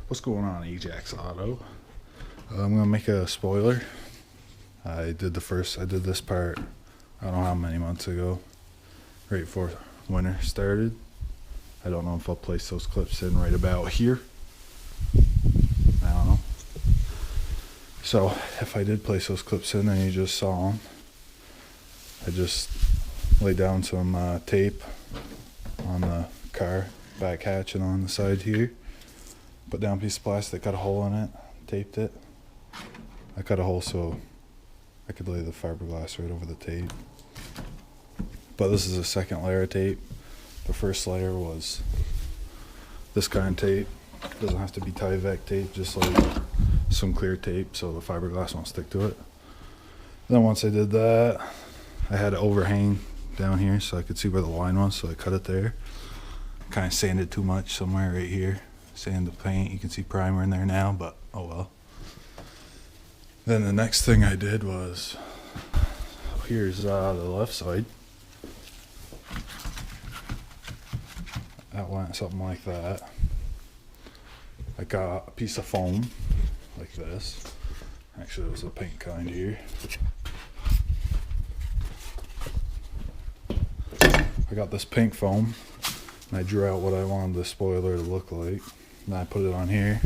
What's going on, Ajax Auto? I'm gonna make a spoiler. I did this part, I don't know how many months ago, right before winter started. I don't know if I'll place those clips in right about here. I don't know. So if I did place those clips in and you just saw them, I just laid down some tape on the car back hatch and on the side here. Put down a piece of plastic, cut a hole in it, taped it. I cut a hole so I could lay the fiberglass right over the tape. But this is a second layer of tape. The first layer was this kind of tape. Doesn't have to be Tyvek tape, just like some clear tape so the fiberglass won't stick to it. Then once I did that, I had an overhang down here so I could see where the line was, so I cut it there. Kind of sanded too much somewhere right here. Sand the paint, you can see primer in there now, but oh well. Then the next thing I did was, here's the left side. That went something like that. I got a piece of foam like this. Actually, it was a pink kind here. I got this pink foam and I drew out what I wanted the spoiler to look like. And I put it on here.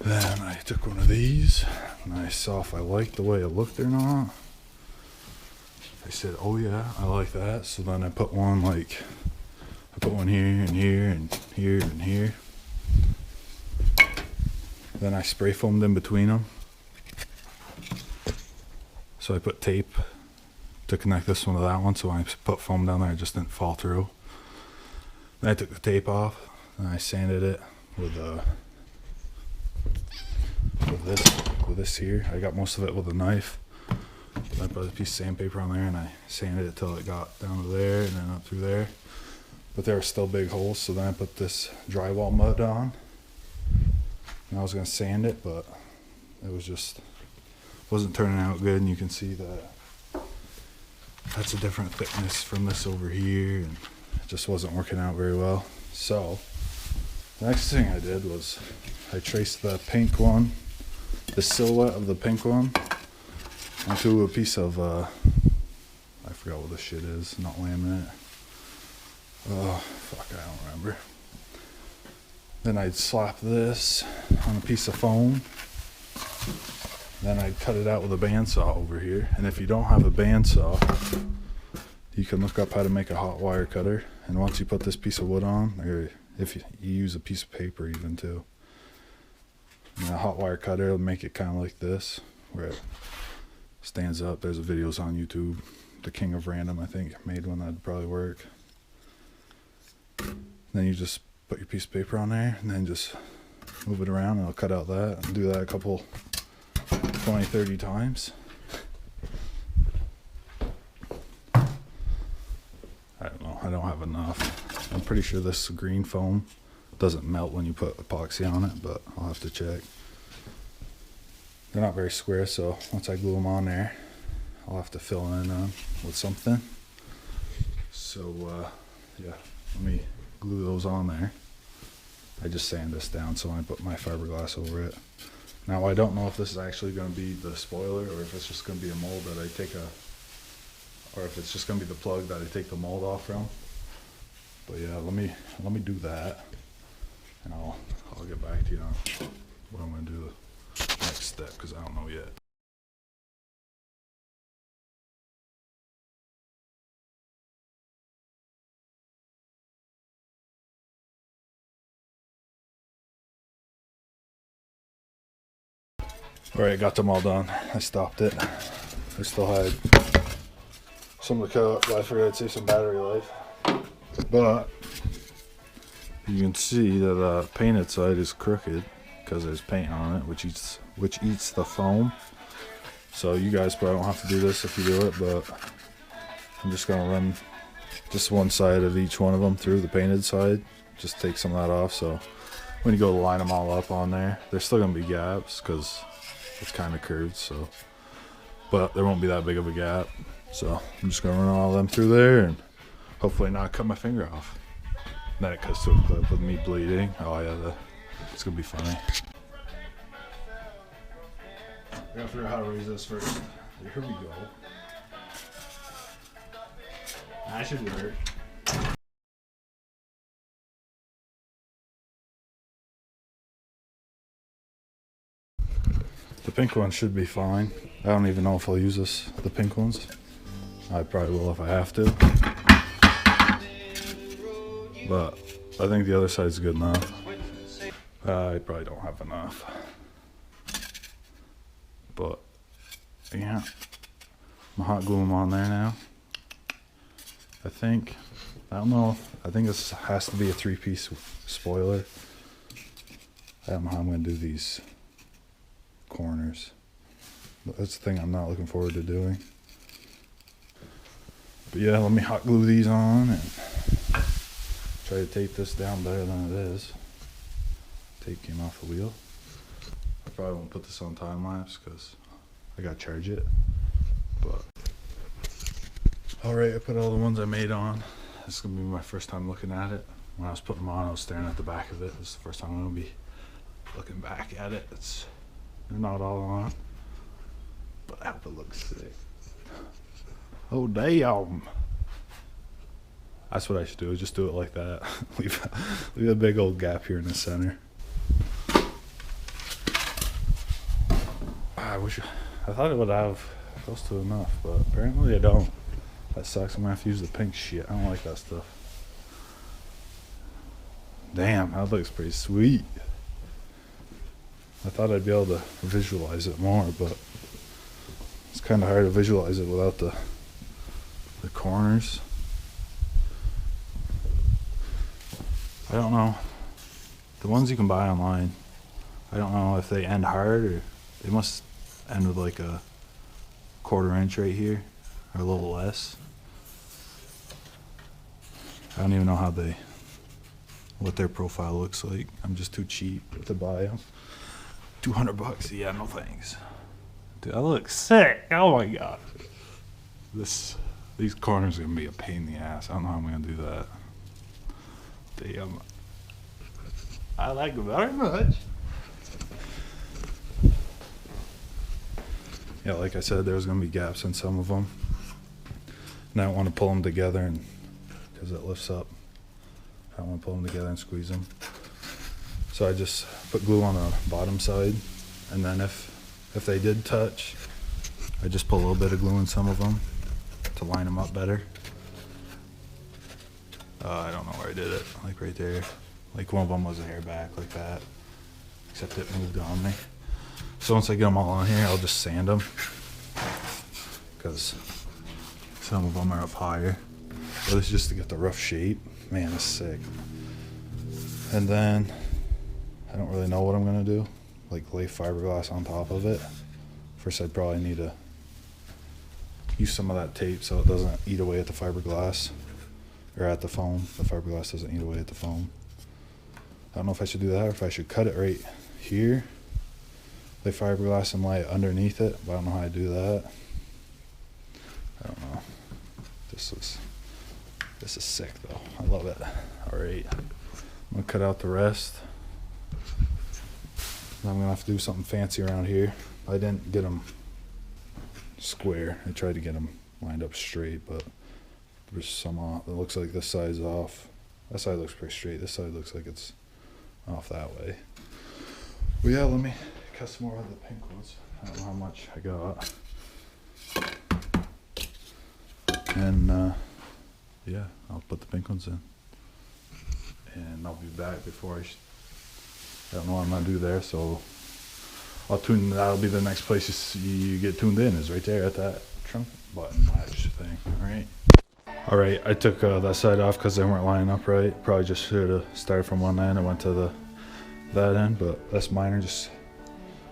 Then I took one of these and I saw if I liked the way it looked or not. I said, oh yeah, I like that. So then I put one here and here and here and here. Then I spray foamed in between them. So I put tape to connect this one to that one, so when I put foam down there, it just didn't fall through. Then I took the tape off and I sanded it with this here. I got most of it with a knife. Then I put a piece of sandpaper on there and I sanded it till it got down to there and then up through there. But there were still big holes, so then I put this drywall mud on. And I was gonna sand it, but it wasn't turning out good, and you can see that that's a different thickness from this over here, and it just wasn't working out very well. So the next thing I did was I traced the pink one, the silhouette of the pink one, onto a piece of I forgot what this shit is, not laminate. Oh fuck, I don't remember. Then I'd slap this on a piece of foam. Then I'd cut it out with a bandsaw over here. And if you don't have a bandsaw, you can look up how to make a hot wire cutter. And once you put this piece of wood on, or if you use a piece of paper even too, and a hot wire cutter will make it kind of like this, where it stands up. There's videos on YouTube. The King of Random, I think, made one that'd probably work. Then you just put your piece of paper on there and then just move it around and I'll cut out that and do that a couple 20-30 times. I don't know, I don't have enough. I'm pretty sure this green foam doesn't melt when you put epoxy on it, but I'll have to check. They're not very square, so once I glue them on there, I'll have to fill in with something. So yeah, let me glue those on there. I just sand this down so I put my fiberglass over it. Now I don't know if this is actually going to be the spoiler or if it's just going to be a mold that I take or if it's just going to be the plug that I take the mold off from. But yeah, let me do that, and I'll get back to you on what I'm going to do the next step, because I don't know yet. Alright, got them all done. I stopped it. I still had some of the coat, but I figured I'd save some battery life. But you can see that the painted side is crooked because there's paint on it, which eats the foam. So you guys probably don't have to do this if you do it, but I'm just gonna run just one side of each one of them through the painted side. Just take some of that off, so when you go to line them all up on there, there's still gonna be gaps because it's kind of curved, so, but there won't be that big of a gap. So I'm just gonna run all of them through there and hopefully not cut my finger off. Then it cuts to a clip with me bleeding. Oh yeah, It's gonna be funny. I gotta figure out how to raise this first. Here we go. That should work. The pink one should be fine. I don't even know if I'll use the pink ones. I probably will if I have to. But I think the other side's good enough. I probably don't have enough. But yeah, I'm hot glue them on there now. I don't know. I think this has to be a 3-piece spoiler. I don't know how I'm gonna do these corners. That's the thing I'm not looking forward to doing. But yeah, let me hot glue these on and try to tape this down better than it is. Tape came off the wheel. I probably won't put this on time lapse because I gotta charge it. But alright, I put all the ones I made on. This is gonna be my first time looking at it. When I was putting them on, I was staring at the back of it. This is the first time I'm gonna be looking back at it. They're not all on, but I hope it looks sick. Oh damn! That's what I should do. Just do it like that. leave a big old gap here in the center. I thought it would have close to enough, but apparently I don't. That sucks. I'm gonna have to use the pink shit. I don't like that stuff. Damn, that looks pretty sweet. I thought I'd be able to visualize it more, but it's kind of hard to visualize it without the corners. I don't know. The ones you can buy online, I don't know if they end hard or they must end with like a 1/4 inch right here or a little less. I don't even know what their profile looks like. I'm just too cheap to buy them. $200? Yeah, no thanks. Dude, that looks sick. Oh my god. These corners are gonna be a pain in the ass. I don't know how I'm gonna do that. Damn. I like it very much. Yeah, like I said, there's gonna be gaps in some of them. And I don't want to pull them together because it lifts up. I don't want to pull them together and squeeze them. So I just put glue on the bottom side, and then if they did touch, I just put a little bit of glue in some of them to line them up better. I don't know where I did it, like right there. Like one of them was a hair back like that, except it moved on me. So once I get them all on here, I'll just sand them because some of them are up higher. But it's just to get the rough shape. Man, it's sick. And then I don't really know what I'm gonna do. Like lay fiberglass on top of it. First, I'd probably need to use some of that tape so it doesn't eat away at the fiberglass or at the foam. The fiberglass doesn't eat away at the foam. I don't know if I should do that or if I should cut it right here, lay fiberglass and lay it underneath it, but I don't know how to do that. I don't know. This is sick though. I love it. Alright. I'm gonna cut out the rest. I'm gonna have to do something fancy around here. I didn't get them square. I tried to get them lined up straight, but there's some off. It looks like this side's off. That side looks pretty straight. This side looks like it's off that way. Well, yeah, let me cut some more of the pink ones. I don't know how much I got. And yeah, I'll put the pink ones in. And I'll be back before I don't know what I'm gonna do there, so that'll be the next place you get tuned in, is right there at that trunk button latch thing. Alright, I took that side off because they weren't lining up right. Probably just should have started from one end and went to that end, but that's minor. Just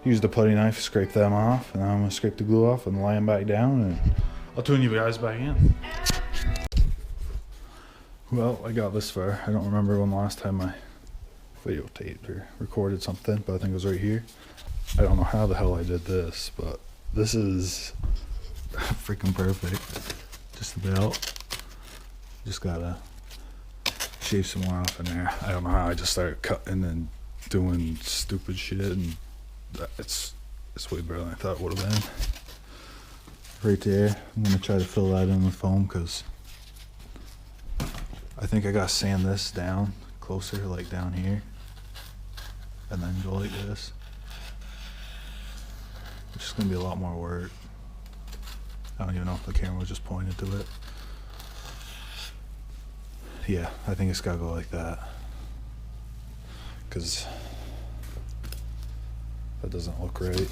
use the putty knife, scrape them off, and then I'm gonna scrape the glue off and lay them back down, and I'll tune you guys back in. Well, I got this far. I don't remember when the last time I videotaped or recorded something, but I think it was right here. I don't know how the hell I did this, but this is freaking perfect. Just about. Just gotta shave some more off in there. I don't know how I just started cutting and doing stupid shit, and it's way better than I thought it would have been. Right there, I'm gonna try to fill that in with foam because I think I gotta sand this down closer, like down here, and then go like this. It's just gonna be a lot more work. I don't even know if the camera was just pointed to it. Yeah, I think it's gotta go like that, because that doesn't look right.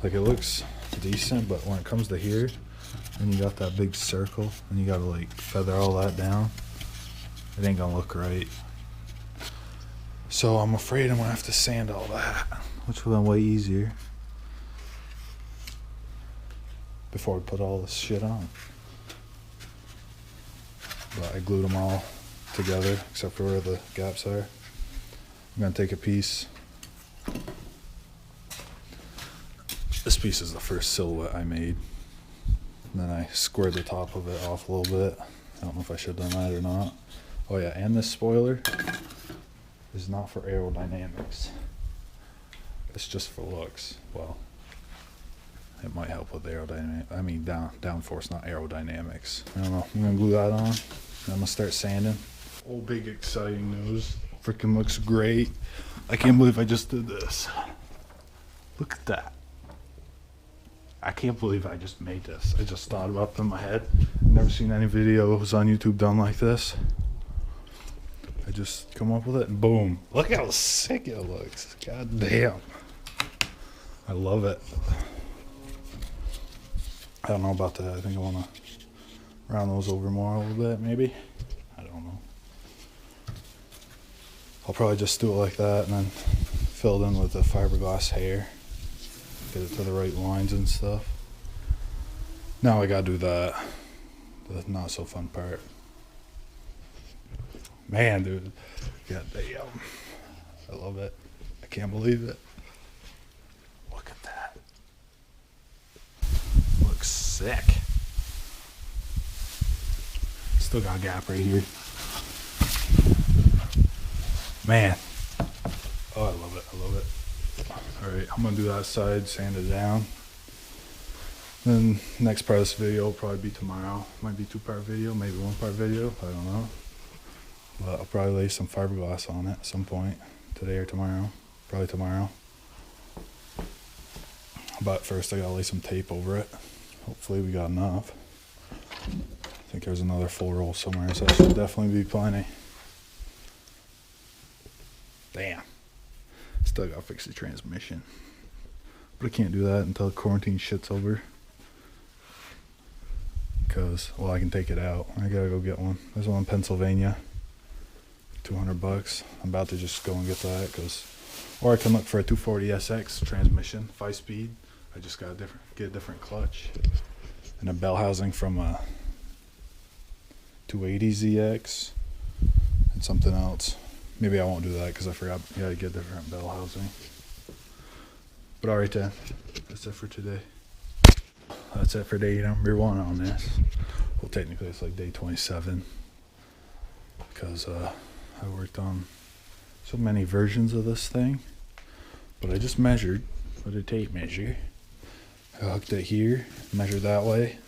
Like, it looks decent, but when it comes to here, and you got that big circle, and you gotta like feather all that down, it ain't gonna look right. So I'm afraid I'm gonna have to sand all that, which will be way easier before we put all this shit on. But I glued them all together except for where the gaps are. I'm gonna take a piece. This piece is the first silhouette I made. And then I squared the top of it off a little bit. I don't know if I should have done that or not. Oh yeah, and this spoiler is not for aerodynamics. It's just for looks. Well, it might help with aerodynamics. I mean downforce, not aerodynamics. I don't know. I'm gonna glue that on. And I'm gonna start sanding. Oh, big exciting news. Freaking looks great. I can't believe I just did this. Look at that. I can't believe I just made this. I just thought about it in my head. I've never seen any videos on YouTube done like this. I just come up with it and boom. Look how sick it looks. God damn. I love it. I don't know about that. I think I want to round those over more a little bit, maybe. I don't know. I'll probably just do it like that and then fill it in with the fiberglass hair. Get it to the right lines and stuff. Now I gotta do that. The not so fun part. Man, dude. God damn. I love it. I can't believe it. Look at that. Looks sick. Still got a gap right here. Man. Oh, I love it. I love it. Alright, I'm gonna do that side, sand it down. Then next part of this video will probably be tomorrow. Might be 2-part video, maybe 1-part video, I don't know. But I'll probably lay some fiberglass on it at some point, today or tomorrow. Probably tomorrow. But first I gotta lay some tape over it. Hopefully we got enough. I think there's another full roll somewhere, so that should definitely be plenty. Damn. Still gotta fix the transmission. But I can't do that until quarantine shit's over. Because, well, I can take it out. I gotta go get one. There's one in Pennsylvania. $200. I'm about to just go and get that. Or I can look for a 240SX transmission, 5-speed. I just gotta get a different clutch. And a bell housing from a 280ZX. And something else. Maybe I won't do that because I forgot you gotta get different bell housing. But alright then, that's it for today. That's it for day number 1 on this. Well, technically it's like day 27 because I worked on so many versions of this thing. But I just measured with a tape measure. I hooked it here, measured that way,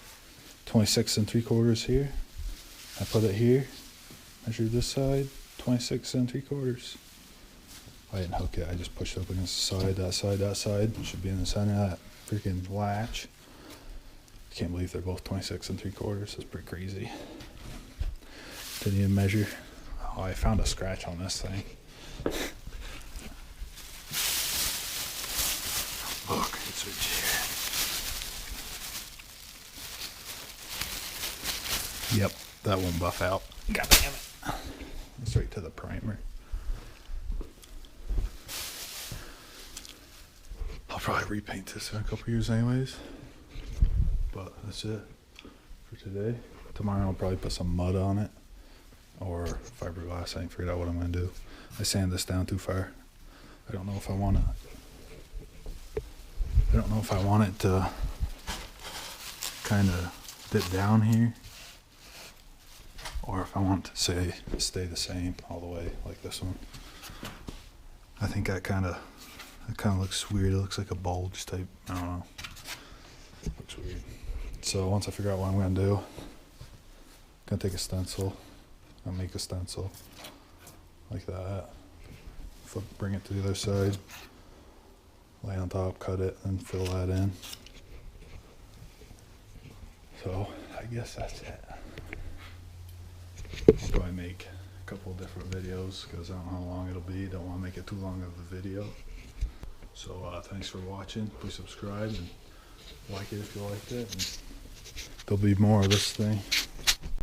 26 3/4 here. I put it here, measured this side, 26 3/4. I didn't hook it, I just pushed it up against the side, that side, that side. It should be in the center of that freaking latch. I can't believe they're both 26 3/4. That's pretty crazy. Didn't even measure. Oh, I found a scratch on this thing. Look, it's right here. Yep, that won't buff out. God damn it. It's right to the primer. I'll probably repaint this in a couple years anyways. But that's it for today. Tomorrow I'll probably put some mud on it. Or fiberglass. I ain't figured out what I'm going to do. I sanded this down too far. I don't know if I want to... I don't know if I want it to kind of dip down here. Or if I want it to stay the same all the way, like this one. I think that kind of looks weird. It looks like a bulge type. I don't know. Looks weird. So once I figure out what I'm gonna do, I'm gonna take a stencil. I'll make a stencil like that. Bring it to the other side. Lay on top, cut it, and fill that in. So I guess that's it. I'll probably make a couple different videos because I don't know how long it'll be. Don't want to make it too long of a video. So thanks for watching. Please subscribe and like it if you liked it. And there'll be more of this thing.